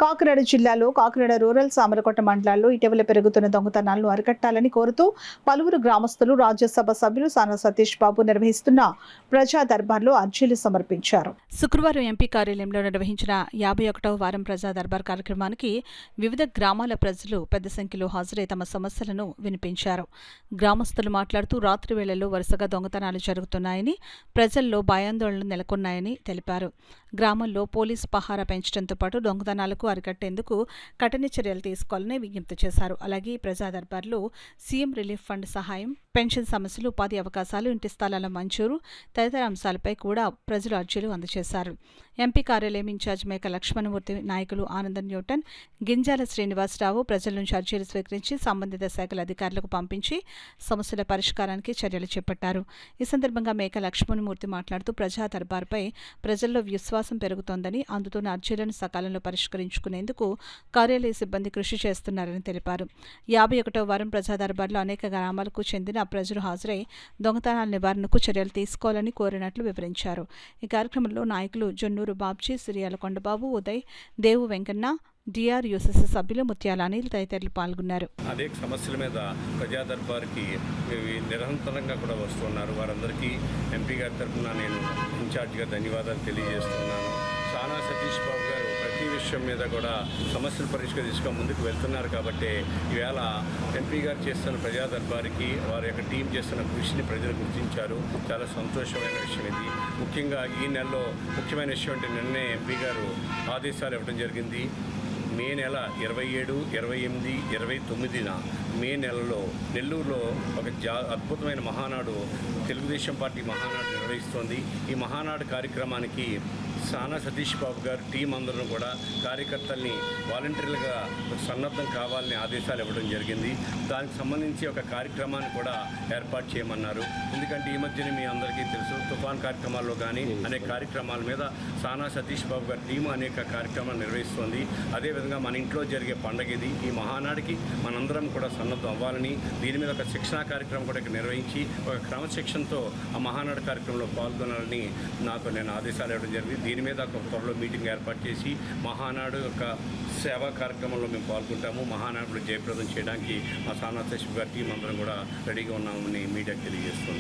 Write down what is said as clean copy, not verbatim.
కాకినాడ జిల్లాలో కాకినాడ రూరల్ సామరకోట మండలాల్లో ఇటీవల పెరుగుతున్న దొంగతనాలను అరికట్టాలని కోరుతూ పలువురు గ్రామస్తులు రాజ్యసభ సభ్యులు సానా సతీష్ బాబు నిర్వహిస్తున్న ప్రజా దర్బార్లో అర్జీలు సమర్పించారు. శుక్రవారం ఎంపీ కార్యాలయంలో నిర్వహించిన 51వ వారం ప్రజా దర్బార్ కార్యక్రమానికి వివిధ గ్రామాల ప్రజలు పెద్ద సంఖ్యలో హాజరై తమ సమస్యలను వినిపించారు. గ్రామస్తులు మాట్లాడుతూ రాత్రి వేళల్లో వరుసగా దొంగతనాలు జరుగుతున్నాయని, ప్రజల్లో భయాందోళనలు నెలకొన్నాయని తెలిపారు. గ్రామంలో పోలీస్ పహారా పెంచడంతో పాటు దొంగతనాలకు అరికట్టేందుకు కఠిన చర్యలు తీసుకోవాలని విజ్ఞప్తి చేశారు. అలాగే ప్రజా దర్బార్లో సీఎం రిలీఫ్ ఫండ్ సహాయం, పెన్షన్ సమస్యలు, ఉపాధి అవకాశాలు, ఇంటి స్థలాల మంజూరు తదితర అంశాలపై కూడా ప్రజలు అర్జీలు అందజేశారు. ఎంపీ కార్యాలయం ఇన్ఛార్జ్ మేక లక్ష్మణమూర్తి, నాయకులు ఆనందన్ న్యూటన్, గింజాల శ్రీనివాసరావు ప్రజల నుంచి అర్జీలు స్వీకరించి సంబంధిత శాఖల అధికారులకు పంపించి సమస్యల పరిష్కారానికి చర్యలు చేపట్టారు. ఈ సందర్భంగా మేక లక్ష్మణమూర్తి మాట్లాడుతూ ప్రజా దర్బార్పై ప్రజల్లో విశ్వాసం పెరుగుతోందని, అందుతున్న అర్జీలను సకాలంలో పరిష్కరించుకునేందుకు కార్యాలయ సిబ్బంది కృషి చేస్తున్నారని తెలిపారు. 51వ వారం ప్రజా దర్బార్లో అనేక గ్రామాలకు చెందిన ప్రజలు హాజరై దొంగతనాల నివారణకు చర్యలు తీసుకోవాలని కోరినట్లు వివరించారు. ఈ కార్యక్రమంలో నాయకులు జొన్నూరు బాబ్జీ, సిరియాల కొండబాబు, ఉదయ్, దేవు వెంకన్న, డిఆర్యూసీసీ సభ్యులు ముత్యాల అనిల్ తదితరులు పాల్గొన్నారు. అనేక సమస్యల మీద ప్రజా దర్బార్కి నిరంతరంగా కూడా వస్తున్నారు. వారందరికీ ఎంపీ గారి తరఫున నేను ఇన్ఛార్జిగా ధన్యవాదాలు తెలియజేస్తున్నాను. సానా సతీష్ బాబు గారు ప్రతి విషయం మీద కూడా సమస్యలు పరిష్కరించుకొని ముందుకు వెళ్తున్నారు. కాబట్టి ఈవేళ ఎంపీ గారు చేస్తున్న ప్రజా దర్బార్కి వారి యొక్క టీం చేస్తున్న కృషిని ప్రజలు గుర్తించారు. చాలా సంతోషమైన విషయం ఇది. ముఖ్యంగా ఈ నెలలో ముఖ్యమైన విషయం అంటే నిన్నే ఎంపీ గారు ఆదేశాలు ఇవ్వడం జరిగింది. మే నెల 27, 28, 29న మే నెలలో నెల్లూరులో ఒక అద్భుతమైన మహానాడు, తెలుగుదేశం పార్టీ మహానాడు నిర్వహిస్తోంది. ఈ మహానాడు కార్యక్రమానికి సానా సతీష్ బాబు గారు టీం అందరూ కూడా కార్యకర్తల్ని వాలంటీర్లుగా సన్నద్ధం కావాలని ఆదేశాలు ఇవ్వడం జరిగింది. దానికి సంబంధించి ఒక కార్యక్రమాన్ని కూడా ఏర్పాటు చేయమన్నారు. ఎందుకంటే ఈ మధ్యన మీ అందరికీ తెలుసు, తుఫాన్ కార్యక్రమాల్లో కానీ అనేక కార్యక్రమాల మీద సానా సతీష్ బాబు గారి టీము అనేక కార్యక్రమాలు నిర్వహిస్తోంది. అదేవిధంగా మన ఇంట్లో జరిగే పండగ ఇది. ఈ మహానాడికి మనందరం కూడా సన్నద్ధం అవ్వాలని, దీని మీద ఒక శిక్షణా కార్యక్రమం కూడా నిర్వహించి ఒక క్రమశిక్షణతో ఆ మహానాడు కార్యక్రమంలో పాల్గొనాలని నేను ఆదేశాలు ఇవ్వడం జరిగింది. దీని మీద ఒక త్వరలో మీటింగ్ ఏర్పాటు చేసి మహానాడు యొక్క సేవా కార్యక్రమంలో మేము పాల్గొంటాము. మహానాడు జయప్రదం చేయడానికి మా సానా సతీష్ గారి టీం అందరం కూడా రెడీగా ఉన్నామని మీడియాకి తెలియజేస్తున్నాం.